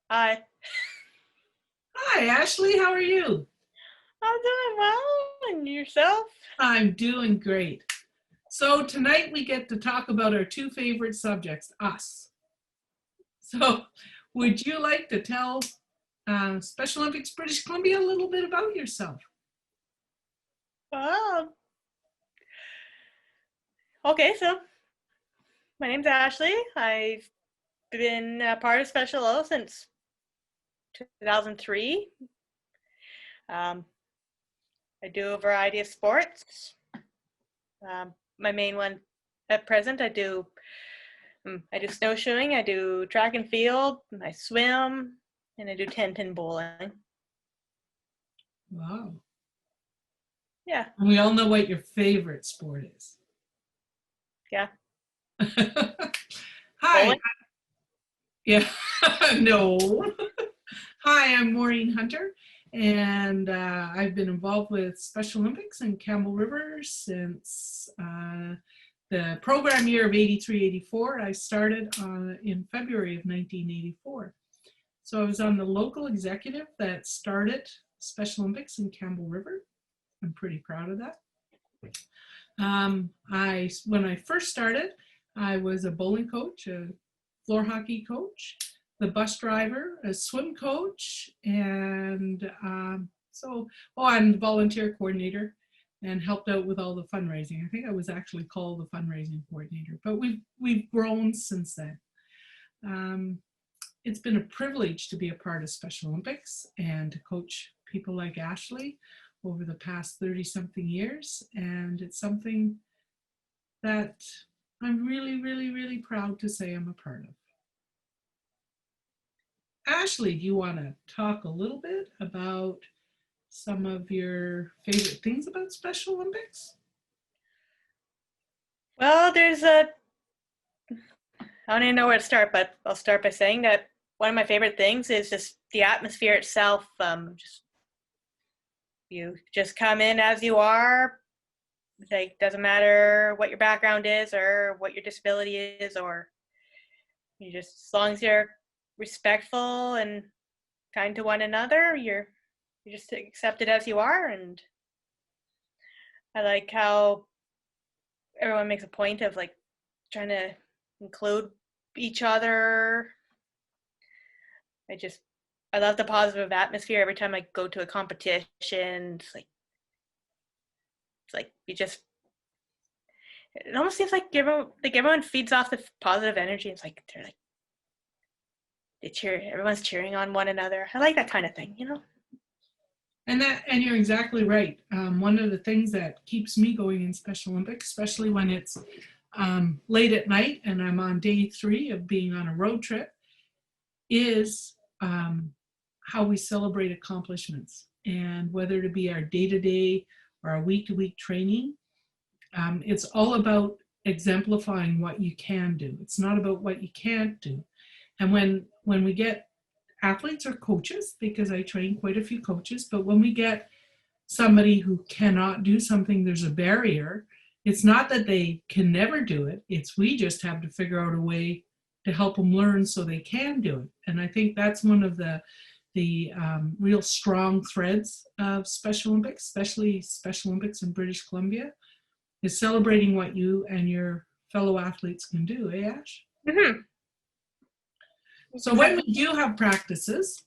Hi. Hi, Ashley. How are you? I'm doing well. And yourself? I'm doing great. So, tonight we get to talk about our two favorite subjects, us. So, would you like to tell Special Olympics British Columbia a little bit about yourself? Um, okay, so my name's Ashley. I've been a part of Special O since 2003. Um, I do a variety of sports. My main one at present, I do snowshoeing, I do track and field, I swim, and I do 10-pin bowling. Wow. Yeah, And we all know what your favorite sport is. yeah. Hi. Bowling? Yeah. No. Hi, I'm Maureen Hunter, and I've been involved with Special Olympics in Campbell River since the program year of 83-84. I started in February of 1984. So I was on the local executive that started Special Olympics in Campbell River. I'm pretty proud of that. When I first started, I was a bowling coach, a floor hockey coach, the bus driver, a swim coach, and I'm the volunteer coordinator and helped out with all the fundraising. I think I was actually called the fundraising coordinator, but we've grown since then. Um, it's been a privilege to be a part of Special Olympics and to coach people like Ashley over the past 30 something years. And it's something that I'm really, really, really proud to say I'm a part of. Ashley, do you want to talk a little bit about some of your favorite things about Special Olympics? Well, I don't even know where to start, but I'll start by saying that one of my favorite things is just the atmosphere itself. Just you just come in as you are. Like, doesn't matter what your background is or what your disability is, or you just, as long as you're respectful and kind to one another, you're just accepted as you are. And I like how everyone makes a point of like trying to include each other. I love the positive atmosphere every time I go to a competition. It's like you just, it almost seems like everyone feeds off the positive energy. It's like they cheer, everyone's cheering on one another. I like that kind of thing. And you're exactly right. One of the things that keeps me going in Special Olympics, especially when it's late at night and I'm on day 3 of being on a road trip, is how we celebrate accomplishments. And whether it be our day-to-day or our week-to-week training, it's all about exemplifying what you can do. It's not about what you can't do. And when we get athletes or coaches, because I train quite a few coaches, but when we get somebody who cannot do something, there's a barrier. It's not that they can never do it. It's we just have to figure out a way to help them learn so they can do it. And I think that's one of the real strong threads of Special Olympics, especially Special Olympics in British Columbia, is celebrating what you and your fellow athletes can do, eh, Ash? Mm-hmm. So when we do have practices,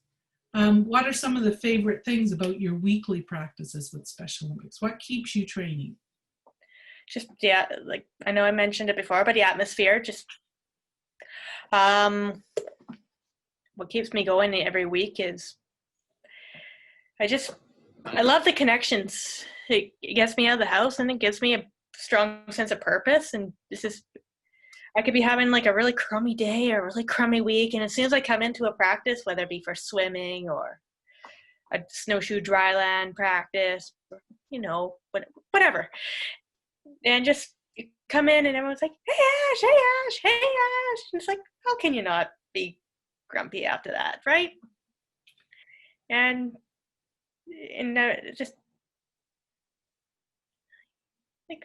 what are some of the favorite things about your weekly practices with Special Olympics? What keeps you training? Just, yeah, like I know I mentioned it before, but the atmosphere, just um, what keeps me going every week is I love the connections. It gets me out of the house and it gives me a strong sense of purpose. And I could be having like a really crummy day or a really crummy week, and as soon as I come into a practice, whether it be for swimming or a snowshoe dryland practice, whatever, and just come in and everyone's like, "Hey Ash, hey Ash, hey Ash," and it's like, how can you not be grumpy after that, right? And just like,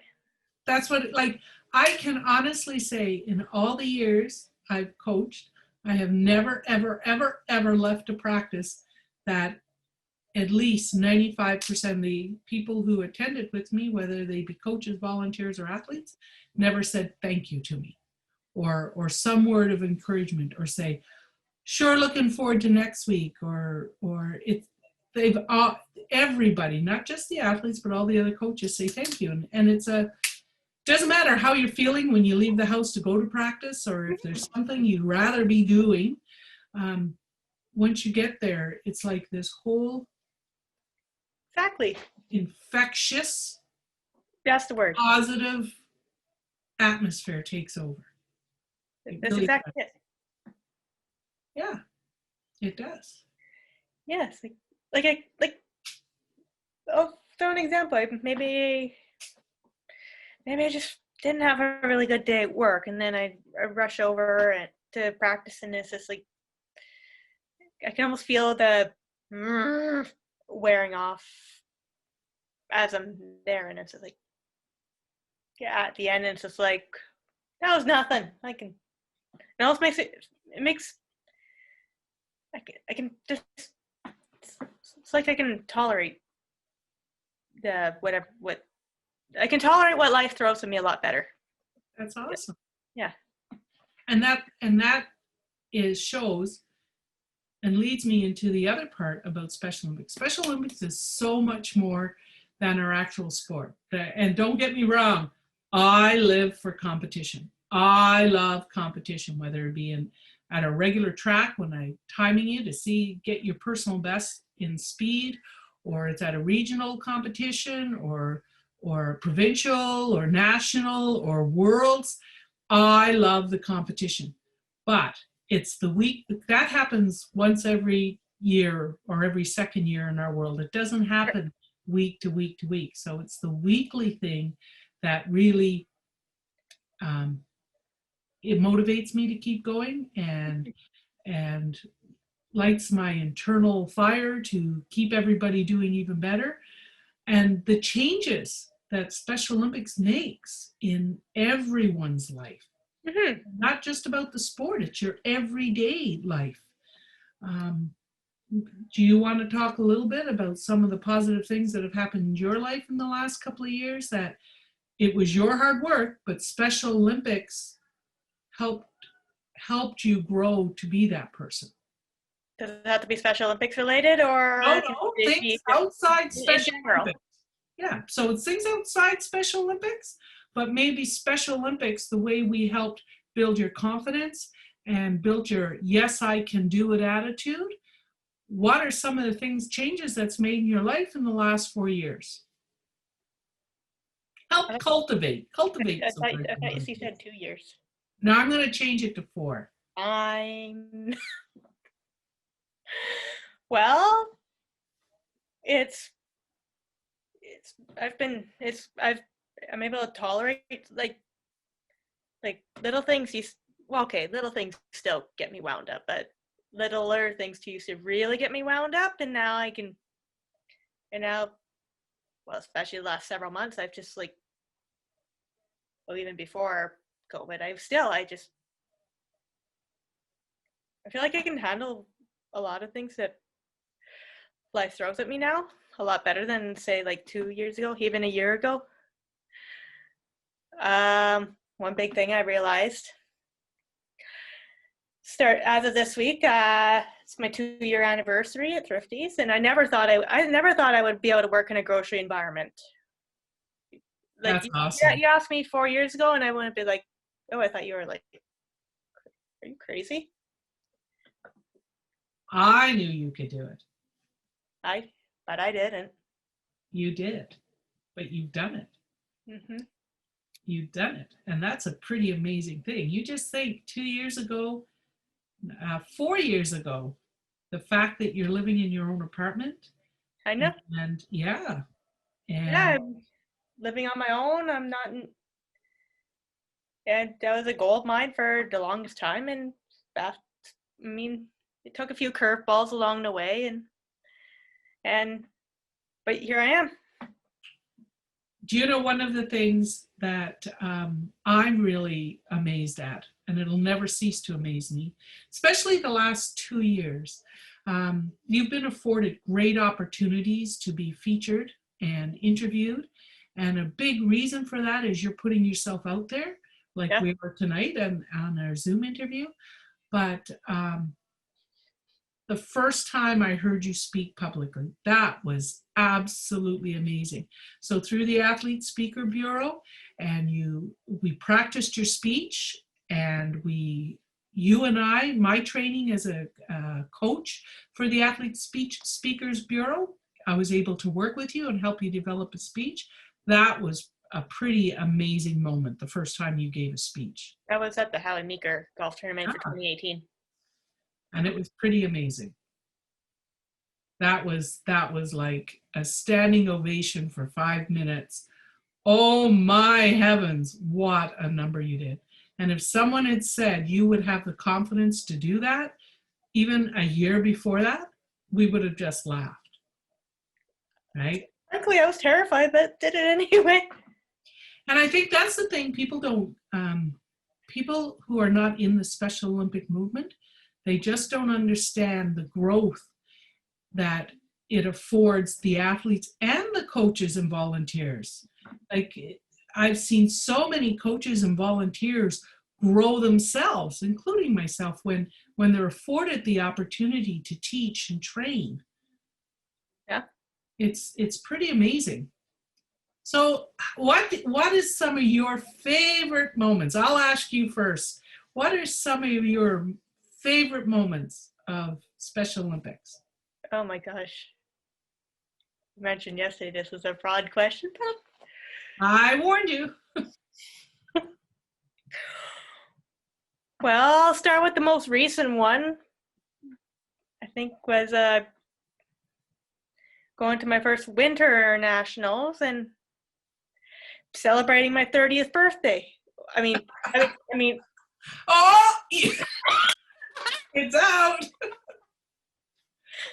That's what, like, I can honestly say in all the years I've coached, I have never, ever, ever, ever left a practice that at least 95% of the people who attended with me, whether they be coaches, volunteers, or athletes, never said thank you to me, or some word of encouragement, or say, sure, looking forward to next week, or it's they've all, everybody, not just the athletes, but all the other coaches say thank you. And it's a, doesn't matter how you're feeling when you leave the house to go to practice, or if there's something you'd rather be doing. Once you get there, it's like this whole Exactly. infectious, That's the word. positive atmosphere takes over. That's really exactly it. Yeah, it does. Yes. I'll throw an example. Maybe I just didn't have a really good day at work, and then I rush over to practice, and it's just like I can almost feel the wearing off as I'm there, and it's just like, yeah, at the end, it's just like that was nothing. It almost makes I can just, it's like I can tolerate what I can tolerate what life throws at me a lot better. That's awesome. Yeah. And that shows and leads me into the other part about Special Olympics. Special Olympics is so much more than our actual sport. And don't get me wrong, I live for competition. I love competition, whether it be at a regular track when I'm timing you to get your personal best in speed, or it's at a regional competition, or provincial, or national, or worlds. I love the competition. But it's the week that happens once every year or every second year in our world. It doesn't happen week to week to week. So it's the weekly thing that really it motivates me to keep going and lights my internal fire to keep everybody doing even better. And the changes that Special Olympics makes in everyone's life. Mm-hmm. Not just about the sport, it's your everyday life. Do you want to talk a little bit about some of the positive things that have happened in your life in the last couple of years, that it was your hard work, but Special Olympics helped you grow to be that person? Does it have to be Special Olympics related, or no, things outside Special Olympics? Yeah, so it's things outside Special Olympics, but maybe Special Olympics, the way we helped build your confidence and build your yes, I can do it attitude. What are some of the changes that's made in your life in the last 4 years? Help cultivate. I thought you said 2 years. Now I'm going to change it to 4. Well, I'm able to tolerate like little things. Little things still get me wound up, but littler things used to really get me wound up, and now especially the last several months, I've just even before COVID, I feel like I can handle a lot of things that life throws at me now a lot better than, say, 2 years ago, even a year ago. One big thing I realized as of this week, it's my 2-year anniversary at Thrifties, and I never thought I would be able to work in a grocery environment. That's awesome. You asked me 4 years ago, and I wouldn't be like, oh, I thought you were are you crazy? I knew you could do it. But I didn't. You did, but you've done it. Mm-hmm. You've done it, and that's a pretty amazing thing. You just think 2 years ago, 4 years ago, the fact that you're living in your own apartment. I know. And I'm living on my own. I'm not. And that was a goal of mine for the longest time, and it took a few curveballs along the way, but here I am. Do you know one of the things that I'm really amazed at and it'll never cease to amaze me, especially the last 2 years. You've been afforded great opportunities to be featured and interviewed. And a big reason for that is you're putting yourself out there, like Yeah. we were tonight and on our Zoom interview. But the first time I heard you speak publicly, that was absolutely amazing. So through the Athlete Speaker Bureau, and we practiced your speech, and you and I, my training as a coach for the Athlete Speakers Bureau, I was able to work with you and help you develop a speech. That was a pretty amazing moment, the first time you gave a speech. That was at the Howie Meeker golf tournament for 2018. And it was pretty amazing. That was like a standing ovation for 5 minutes. Oh my heavens, what a number you did. And if someone had said you would have the confidence to do that, even a year before that, we would have just laughed, right? Frankly, I was terrified, but did it anyway. And I think that's the thing, people who are not in the Special Olympic movement, they just don't understand the growth that it affords the athletes and the coaches and volunteers. Like, I've seen so many coaches and volunteers grow themselves, including myself, when they're afforded the opportunity to teach and train. Yeah. It's pretty amazing. So what is some of your favorite moments? I'll ask you first. What are some of your favorite moments of Special Olympics? Oh my gosh. You mentioned yesterday this was a fraud question. I warned you. Well, I'll start with the most recent one. I think was going to my first Winter Nationals and celebrating my 30th birthday. I mean, oh, it's out.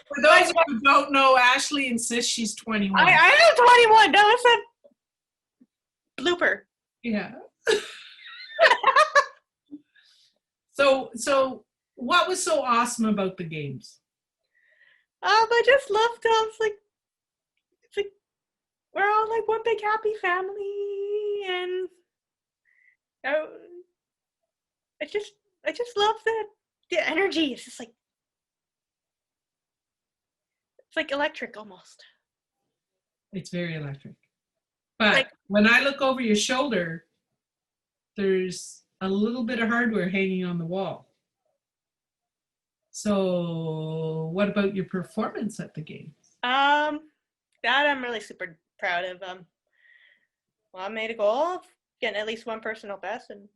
For those who don't know, Ashley insists she's 21. I am 21. That was a blooper. Yeah. So what was so awesome about the games? I just loved it's like we're all like one big happy family, and I just love the energy. It's just like it's like electric almost. It's very electric. But Like, when I look over your shoulder, there's a little bit of hardware hanging on the wall. So what about your performance at the games? that I'm really super proud of. Well, I made a goal of getting at least one personal best, and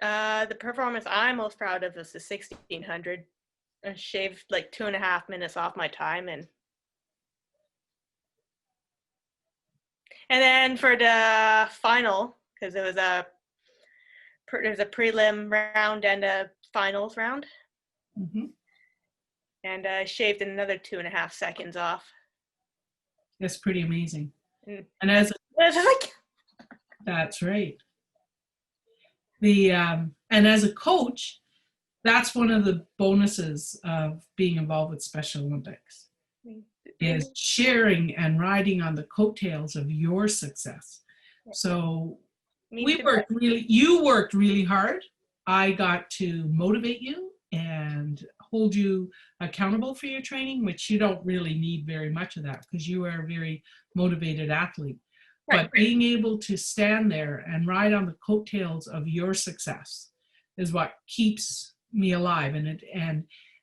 the performance I'm most proud of is the 1600. I shaved like 2.5 minutes off my time, and then for the final, because there was a prelim round and a finals round, and I shaved another 2.5 seconds off. That's pretty amazing. And as that's right. And as a coach, that's one of the bonuses of being involved with Special Olympics, is sharing and riding on the coattails of your success. So you worked really hard. I got to motivate you and hold you accountable for your training, which you don't really need very much of that because you are a very motivated athlete. Right. But being able to stand there and ride on the coattails of your success is what keeps me alive, and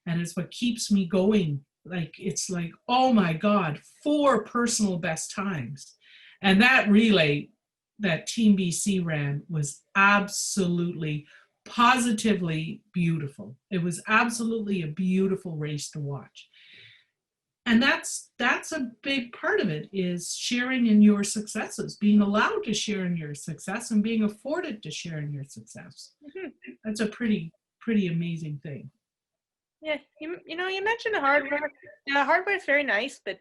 it's what keeps me going. Like, it's like, oh my God, 4 personal best times. And that relay that Team BC ran was absolutely, positively beautiful. It was absolutely a beautiful race to watch. And that's a big part of it, is sharing in your successes, being allowed to share in your success and being afforded to share in your success. That's a pretty amazing thing. Yeah, you mentioned the hardware. The hardware is very nice, but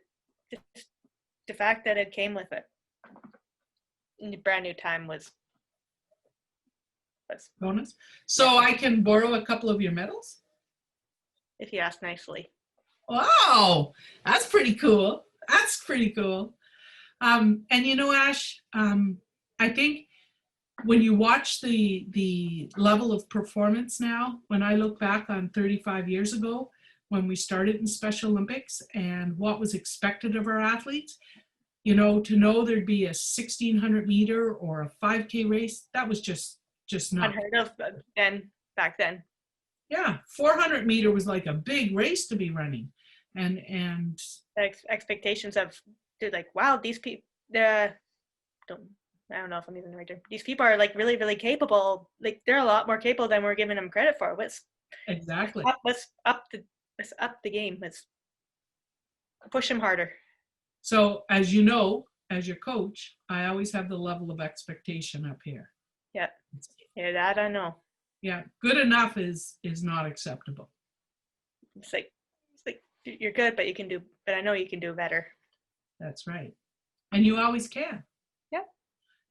just the fact that it came with it, the brand new time was Bonus. So I can borrow a couple of your medals? If you ask nicely. Wow, that's pretty cool. That's pretty cool. And you know, Ash, I think when you watch the level of performance now, when I look back on 35 years ago, when we started in Special Olympics and what was expected of our athletes, you know, to know there'd be a 1600 meter or a 5K race, that was just not unheard of back then. Yeah, 400 meter was like a big race to be running, and Expectations of, dude, like, wow, these people, I don't know if I'm using the right term. These people are like really, really capable. Like, they're a lot more capable than we're giving them credit for. exactly. Let's up the game. Let's push them harder. So, as you know, as your coach, I always have the level of expectation up here. Yeah, that I know. Yeah, good enough is not acceptable. It's like you're good, but I know you can do better. That's right, and you always can. Yeah.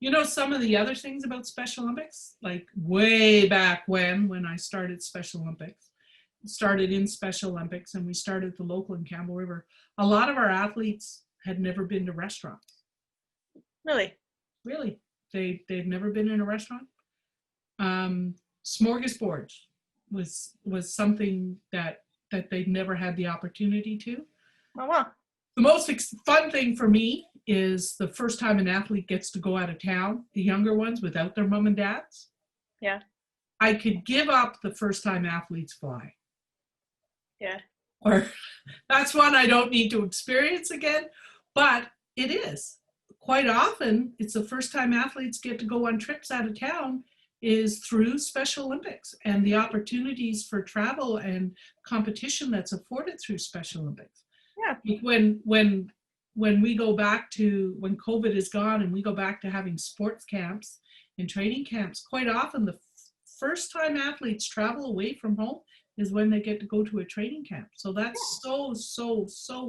You know, some of the other things about Special Olympics, like way back when I started Special Olympics, started in Special Olympics, and we started the local in Campbell River, a lot of our athletes had never been to restaurants. Really? They'd never been in a restaurant. Smorgasbords was something that they'd never had the opportunity to. Oh, wow. The most fun thing for me is the first time an athlete gets to go out of town, the younger ones without their mom and dads. Yeah. I could give up the first time athletes fly. Yeah. Or that's one I don't need to experience again, but it is. Quite often, it's the first time athletes get to go on trips out of town is through Special Olympics and the opportunities for travel and competition that's afforded through Special Olympics. Yeah. When we go back to, when COVID is gone and we go back to having sports camps and training camps, quite often the first time athletes travel away from home is when they get to go to a training camp. So that's so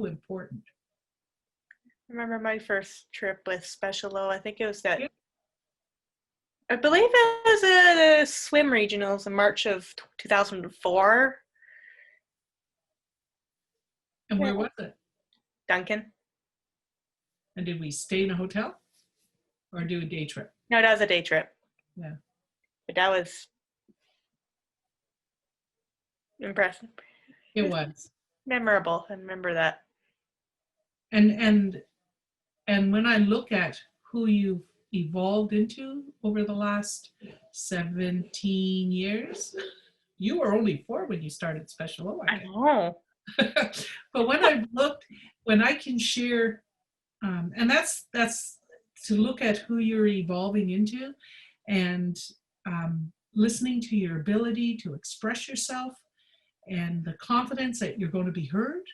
important. I remember my first trip with Special O. I think it was that. Yeah. I believe it was a swim regionals in March of 2004. And where was it? Duncan. And did we stay in a hotel or do a day trip? No, that was a day trip. Yeah. But that was impressive. It was. Memorable. I remember that. And when I look at who you've evolved into over the last 17 years, you were only 4 when you started Special O. I know. But when I can share, and that's to look at who you're evolving into and listening to your ability to express yourself and the confidence that you're going to be heard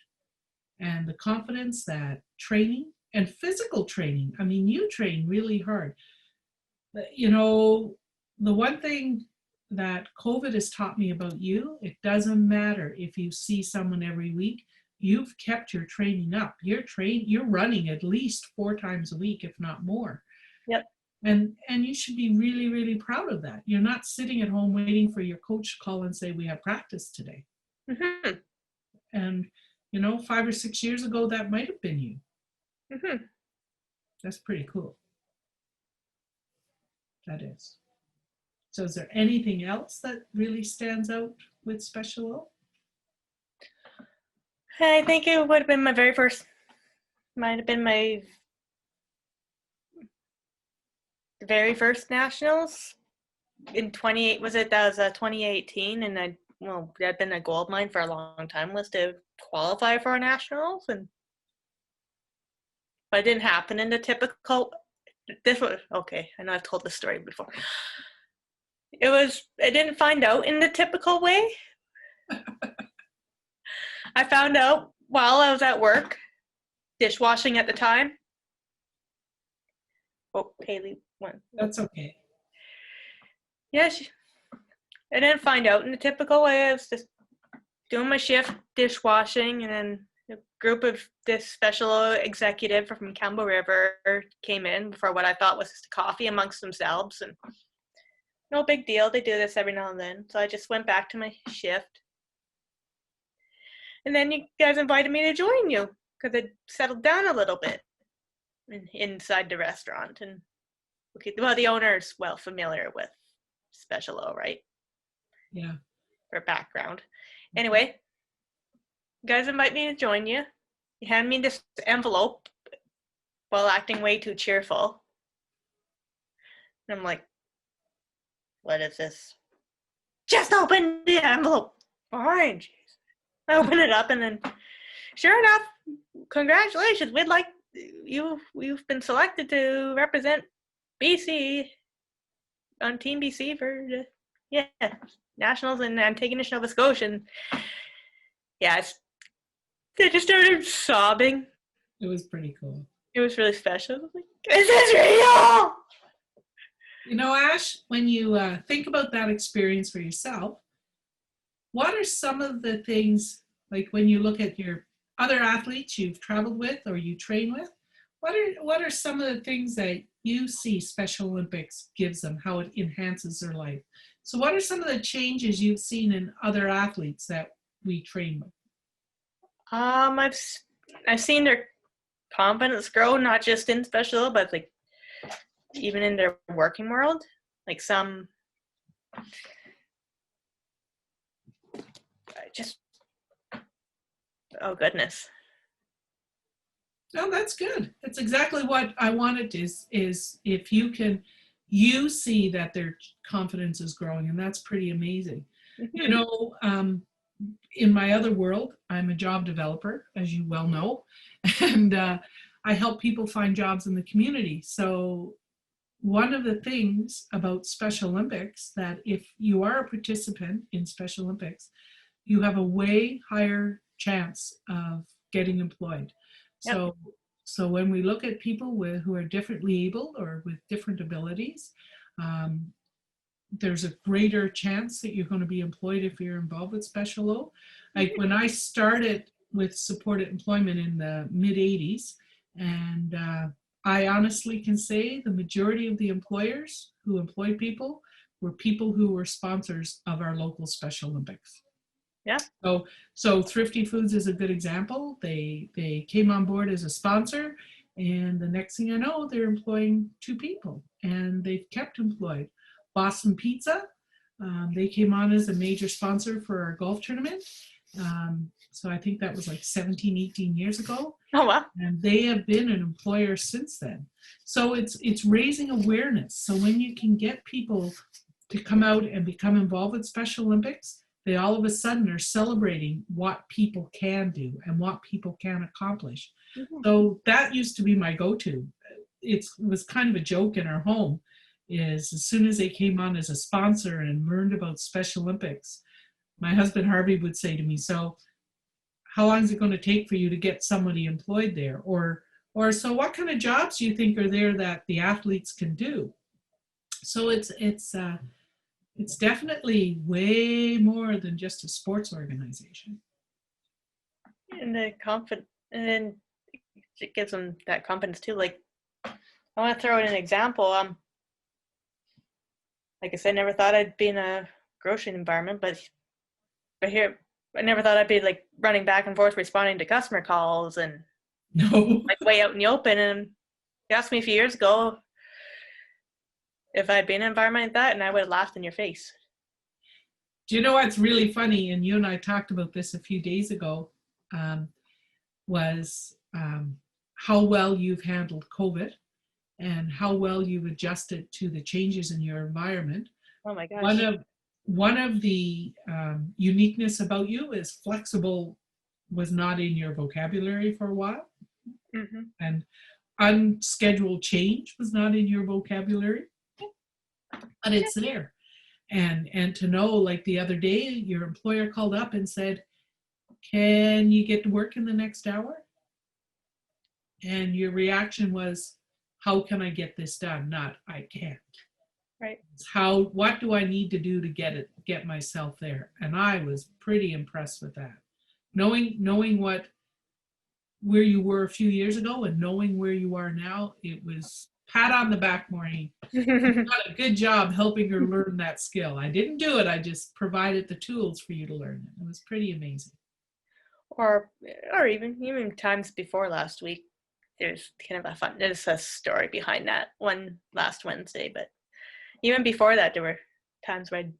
and the confidence that training and physical training, I mean, you train really hard. You know, the one thing that COVID has taught me about you, it doesn't matter if you see someone every week, you've kept your training up. You're running at least 4 times a week, if not more. Yep. And you should be really, really proud of that. You're not sitting at home waiting for your coach to call and say, we have practice today. Mm-hmm. And, you know, 5 or 6 years ago, that might have been you. Mm-hmm. That's pretty cool. That is. So is there anything else that really stands out with Special O? I think it would have been might have been my very first nationals in 2018, and that'd been a goal of mine for a long time, was to qualify for nationals, but it didn't happen in the typical. Okay, I know I've told this story before. I didn't find out in the typical way. I found out while I was at work, dishwashing at the time. Oh, Haley went. That's okay. Yeah, I didn't find out in the typical way. I was just doing my shift, dishwashing, and then a group of this Special executive from Campbell River came in for what I thought was just coffee amongst themselves. And no big deal. They do this every now and then. So I just went back to my shift. And then you guys invited me to join you because it settled down a little bit inside the restaurant. And okay, well, the owner's well familiar with Special O, right? Yeah. For background. Anyway, you guys invite me to join you. You hand me this envelope while acting way too cheerful. And I'm like, what is this? Just open the envelope. Fine. I open it up and then sure enough, congratulations. We'd like you've been selected to represent BC on Team BC for Nationals in Antigonish, Nova Scotia. And I just started sobbing. It was pretty cool. It was really special. I was like, is this real? You know, Ash, when you think about that experience for yourself, what are some of the things, like when you look at your other athletes you've traveled with or you train with, what are some of the things that you see Special Olympics gives them, how it enhances their life? So what are some of the changes you've seen in other athletes that we train with? I've seen their confidence grow, not just in Special, but like even in their working world. Like some oh goodness. No, that's good. That's exactly what I wanted is if you see that their confidence is growing, and that's pretty amazing. Mm-hmm. You know, in my other world, I'm a job developer, as you well know, and I help people find jobs in the community. So one of the things about Special Olympics that if you are a participant in Special Olympics, you have a way higher chance of getting employed. Yep. So when we look at people who are differently able or with different abilities, there's a greater chance that you're going to be employed if you're involved with Special O. Like when I started with supported employment in the mid-'80s, and I honestly can say the majority of the employers who employed people were people who were sponsors of our local Special Olympics. Yeah. So Thrifty Foods is a good example. They came on board as a sponsor, and the next thing I know, they're employing 2 people, and they've kept employed. Boston Pizza, they came on as a major sponsor for our golf tournament. So I think that was like 17, 18 years ago. Oh, wow. And they have been an employer since then. So it's raising awareness. So when you can get people to come out and become involved with Special Olympics, they all of a sudden are celebrating what people can do and what people can accomplish. Mm-hmm. So that used to be my go-to. It was kind of a joke in our home, is as soon as they came on as a sponsor and learned about Special Olympics, my husband Harvey would say to me, so how long is it going to take for you to get somebody employed there? Or so what kind of jobs do you think are there that the athletes can do? So it's definitely way more than just a sports organization. And then it gives them that confidence too. Like, I want to throw in an example. Like I said, I never thought I'd be in a grocery environment, but here, I never thought I'd be like running back and forth responding to customer calls and like way out in the open. And you asked me a few years ago if I'd been in an environment like that, and I would have laughed in your face. Do you know what's really funny? And you and I talked about this a few days ago, was how well you've handled COVID and how well you've adjusted to the changes in your environment. Oh my gosh. One of the uniqueness about you is flexible was not in your vocabulary for a while. Mm-hmm. And unscheduled change was not in your vocabulary, but it's there. And to know, like the other day, your employer called up and said, can you get to work in the next hour? And your reaction was, how can I get this done? Not, I can't. Right. It's what do I need to do to get myself there? And I was pretty impressed with that. Knowing where you were a few years ago and knowing where you are now, it was Pat on the back, Maureen. Done a good job helping her learn that skill. I didn't do it. I just provided the tools for you to learn it. It was pretty amazing. or even times before last week, there's there's a story behind that one last Wednesday, but even before that, there were times where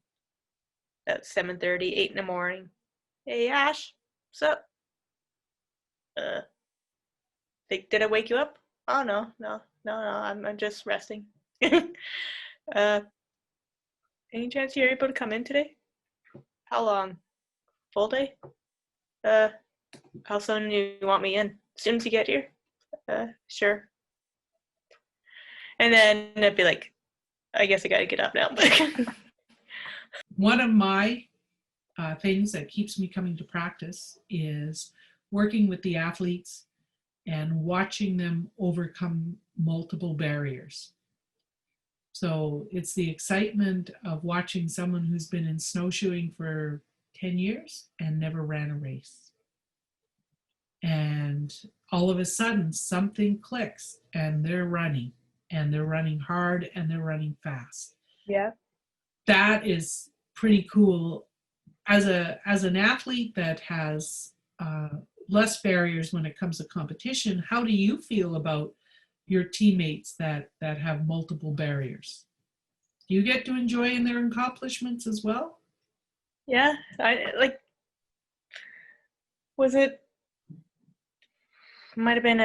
at 7:30, 8 in the morning, hey Ash, what's up? Did I wake you up? Oh no, I'm just resting. Any chance you're able to come in today? How long? Full day? How soon do you want me in? As soon as you get here? Sure. And then I'd be like, I guess I gotta get up now. One of my things that keeps me coming to practice is working with the athletes and watching them overcome multiple barriers. So it's the excitement of watching someone who's been in snowshoeing for 10 years and never ran a race. And all of a sudden something clicks and they're running hard and they're running fast. Yeah. That is pretty cool. As an athlete that has less barriers when it comes to competition, how do you feel about your teammates that have multiple barriers? Do you get to enjoy in their accomplishments as well? Yeah, might have been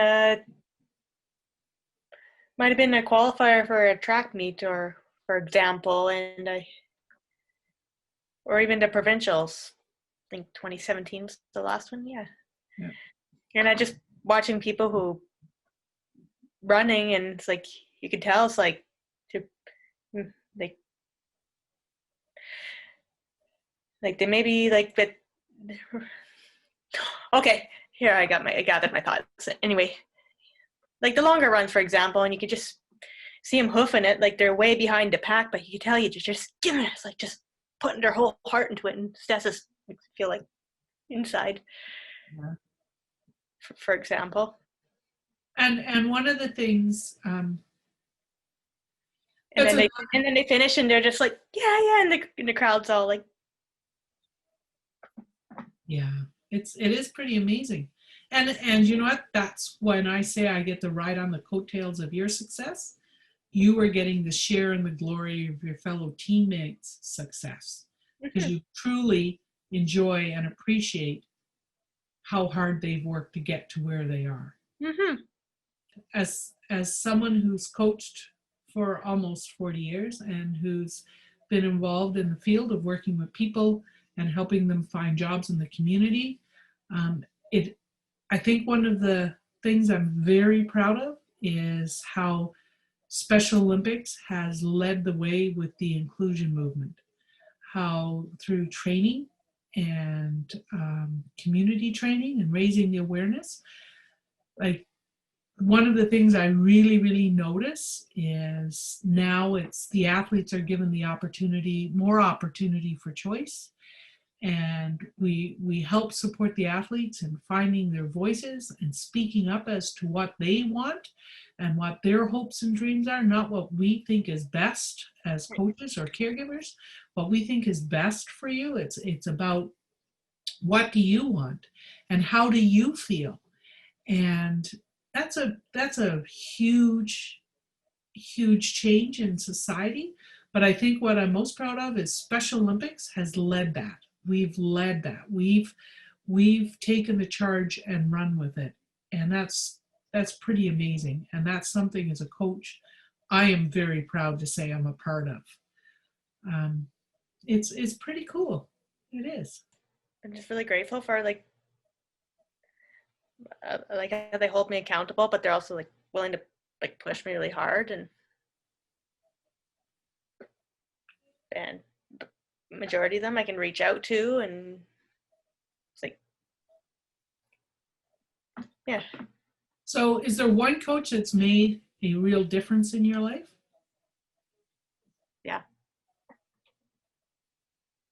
a qualifier for a track meet, or for example, or even the provincials. I think 2017 was the last one. Yeah. And I just watching people who running, and it's like you could tell it's like they may be like, but okay, here I gathered my thoughts. Anyway, like the longer runs, for example, and you could just see them hoofing it, like they're way behind the pack, but you can tell you just giving it, it's like just putting their whole heart into it, and that's just feel like inside. Yeah. For example. And one of the things, and then they finish and they're just like, yeah, and the crowd's all like, yeah, it is pretty amazing. And you know what? That's when I say I get to ride on the coattails of your success. You are getting the share in the glory of your fellow teammates' success, because you truly enjoy and appreciate how hard they've worked to get to where they are. Mm-hmm. As someone who's coached for almost 40 years and who's been involved in the field of working with people and helping them find jobs in the community, I think one of the things I'm very proud of is how Special Olympics has led the way with the inclusion movement. How through training and community training and raising the awareness, like one of the things I really, really notice is now it's the athletes are given the more opportunity for choice. And we help support the athletes in finding their voices and speaking up as to what they want and what their hopes and dreams are, not what we think is best as coaches or caregivers, what we think is best for you. It's about what do you want and how do you feel? And that's a huge, huge change in society. But I think what I'm most proud of is Special Olympics has led that. We've led that. We've taken the charge and run with it. And that's pretty amazing. And that's something as a coach, I am very proud to say I'm a part of. It's pretty cool. It is. I'm just really grateful for like how they hold me accountable, but they're also like willing to like push me really hard, and the majority of them I can reach out to, and it's like, yeah. So is there one coach that's made a real difference in your life? Yeah.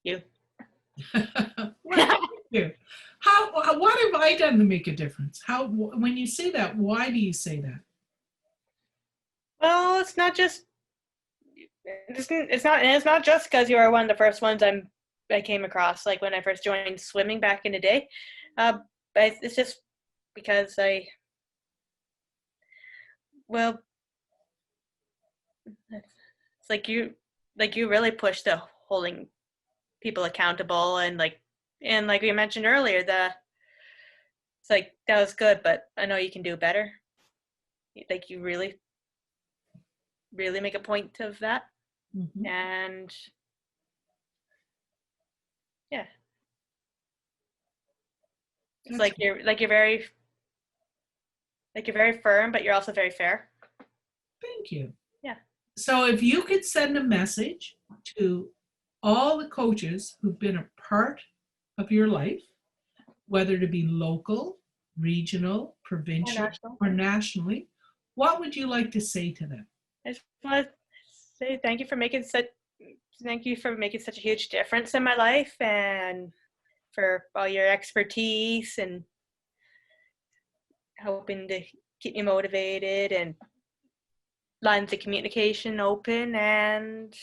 You. What have I done to make a difference? When you say that, why do you say that? Well, it's not just it's not just because you are one of the first ones I came across, like when I first joined swimming back in the day. But it's just because well, it's like you really push the holding people accountable, and like we mentioned earlier, it's like that was good, but I know you can do better. Like you really, really make a point of that, Mhm. and yeah, it's That's like you're very firm, but you're also very fair. Thank you. Yeah. So if you could send a message to all the coaches who've been a part of your life, whether to be local, regional, Or provincial, national. or nationally, what would you like to say to them? I just want to say thank you for making such a huge difference in my life, and for all your expertise and helping to keep me motivated and lines of communication open, and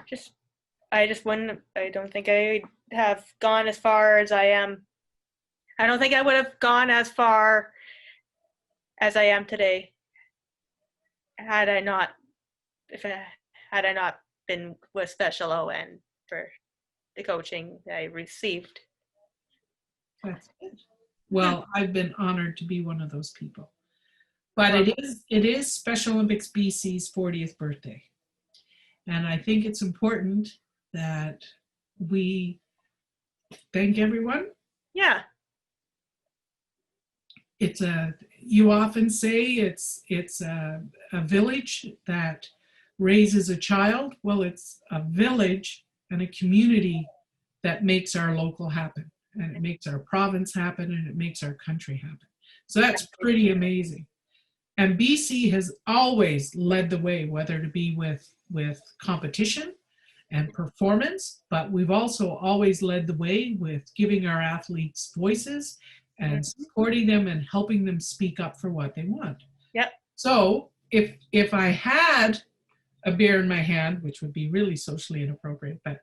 just I don't think I have gone as far as I am. I don't think I would have gone as far as I am today had I not if I, had I not been with Special ON for the coaching I received. That's it. Well, I've been honored to be one of those people. But it is Special Olympics BC's 40th birthday. And I think it's important that we thank everyone. Yeah. You often say it's a village that raises a child. Well, it's a village and a community that makes our local happen, and it makes our province happen, and it makes our country happen. So that's pretty amazing. And BC has always led the way, whether to be with competition and performance, but we've also always led the way with giving our athletes voices and supporting them and helping them speak up for what they want. Yep. So if I had a beer in my hand, which would be really socially inappropriate, but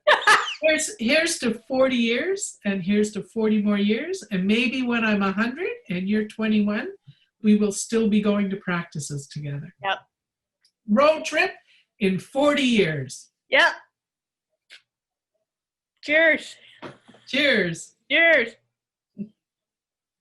here's to 40 years, and here's to 40 more years, and maybe when I'm 100 and you're 21, we will still be going to practices together. Yep. Road trip in 40 years. Yep. Cheers. Cheers. Cheers.